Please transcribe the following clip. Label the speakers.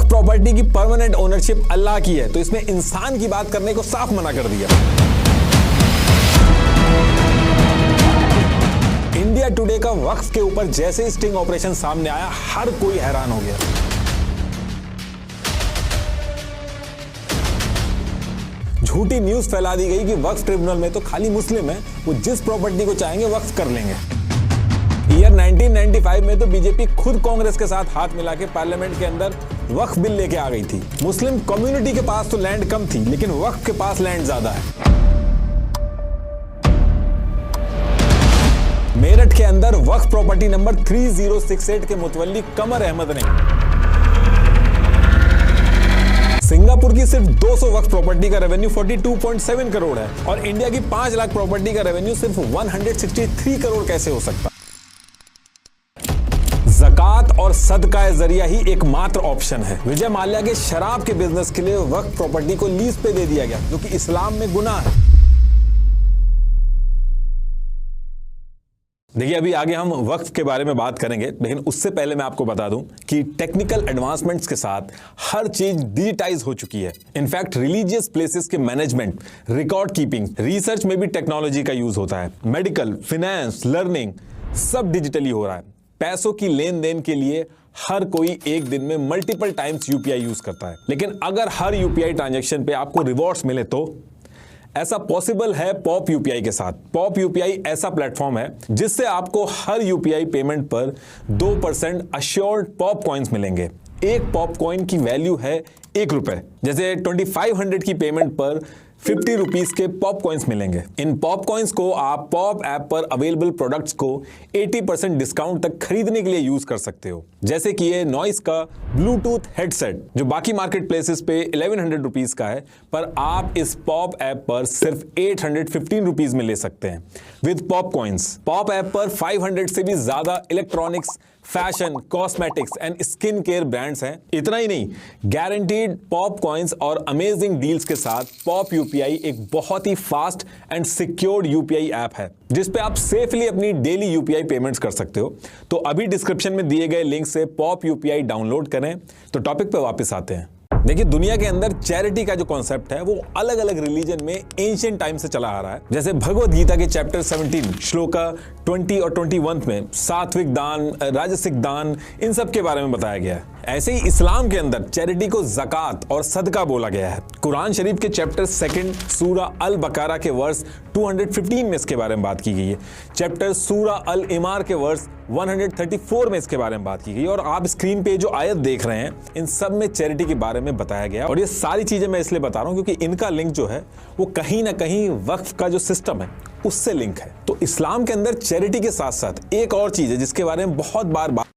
Speaker 1: वक्फ property की permanent ownership अल्लाह की है, तो इसमें इंसान की बात करने को साफ मना कर दिया। इंडिया टुडे का वक्फ के ऊपर जैसे ही स्टिंग ऑपरेशन सामने आया, हर कोई हैरान हो गया। झूठी न्यूज फैला दी गई कि वक्फ ट्रिब्यूनल में तो खाली मुस्लिम है, वो जिस प्रॉपर्टी को चाहेंगे वक्फ कर लेंगे। ईयर 1995 में तो बीजेपी खुद कांग्रेस के साथ हाथ मिला के पार्लियामेंट के अंदर वक्फ बिल लेके आ गई थी। मुस्लिम कम्युनिटी के पास तो लैंड कम थी, लेकिन वक्फ के पास लैंड ज्यादा है। मेरठ के अंदर वक्फ प्रॉपर्टी नंबर 3068 के मुतवल्ली कमर अहमद ने सिंगापुर की सिर्फ 200 वक्फ प्रॉपर्टी का रेवेन्यू 42.7 करोड़ है, और इंडिया की 5 लाख प्रॉपर्टी का रेवेन्यू सिर्फ 163 करोड़ कैसे हो सकता? ज़कात और सदका जरिया ही एकमात्र ऑप्शन है। विजय माल्या के शराब के बिजनेस के लिए वक्फ प्रॉपर्टी को लीज पे दे दिया गया, जो कि इस्लाम में गुनाह है। देखिए, अभी आगे हम वक्फ के बारे में बात करेंगे, लेकिन उससे पहले मैं आपको बता दूं कि टेक्निकल एडवांसमेंट्स के साथ हर चीज डिजिटाइज हो चुकी है। इनफैक्ट रिलीजियस प्लेसेस के मैनेजमेंट, रिकॉर्ड कीपिंग, रिसर्च में भी टेक्नोलॉजी का यूज होता है। मेडिकल, फाइनेंस, लर्निंग सब डिजिटली हो रहा है। पैसों की लेन देन के लिए हर कोई एक दिन में मल्टीपल टाइम्स यूपीआई यूज करता है, लेकिन अगर हर यूपीआई ट्रांजैक्शन पे आपको रिवॉर्ड्स मिले तो ऐसा पॉसिबल है पॉप यूपीआई के साथ। पॉप यूपीआई ऐसा प्लेटफॉर्म है जिससे आपको हर यूपीआई पेमेंट पर 2% अश्योर्ड पॉप कॉइन्स मिलेंगे। एक पॉप कॉइन की वैल्यू है ₹1। जैसे 2500 की पेमेंट पर 50 रुपीज के पॉप कॉइन्स मिलेंगे। इन पॉप कॉइन्स को आप पॉप ऐप पर अवेलेबल प्रोडक्ट्स को 80% डिस्काउंट तक खरीदने के लिए यूज कर सकते हो। जैसे कि ये नॉइस का ब्लूटूथ हेडसेट, जो बाकी मार्केट प्लेसेस पे 1100 रुपीज का है, पर आप इस पॉप ऐप पर सिर्फ 815 रुपीज में ले सकते हैं with pop coins. Pop app पर 500 से भी ज्यादा electronics, fashion, cosmetics and skin care brands हैं। इतना ही नहीं, गारंटीड पॉप कॉइन्स और अमेजिंग डील्स के साथ पॉप यूपीआई एक बहुत ही fast and secured UPI app है, जिस पे आप सेफली अपनी डेली यूपीआई पेमेंट्स कर सकते हो। तो अभी डिस्क्रिप्शन में दिए गए लिंक से पॉप यूपीआई डाउनलोड करें। तो टॉपिक पे वापस आते हैं। देखिए, दुनिया के अंदर चैरिटी का जो कॉन्सेप्ट है वो अलग अलग रिलीजन में एंशिएंट टाइम से चला आ रहा है। जैसे भगवद गीता के चैप्टर 17 श्लोका 20 और 21 में सात्विक दान, राजसिक दान, इन सब के बारे में बताया गया है। ऐसे ही इस्लाम के अंदर चैरिटी को ज़कात और सदका बोला गया है। कुरान शरीफ के चैप्टर 2 सूरा अल बकारा के वर्स 215 में इसके बारे में बात की गई है। चैप्टर सूरा अल इमार के वर्स 134 में इसके बारे में बात की गई। और आप स्क्रीन पे जो आयत देख रहे हैं, इन सब में चैरिटी के बारे में बताया गया। और ये सारी चीजें मैं इसलिए बता रहा हूं क्योंकि इनका लिंक जो है वो कहीं ना कहीं वक्फ का जो सिस्टम है उससे लिंक है। तो इस्लाम के अंदर चैरिटी के साथ साथ एक और चीज है जिसके बारे में बहुत बार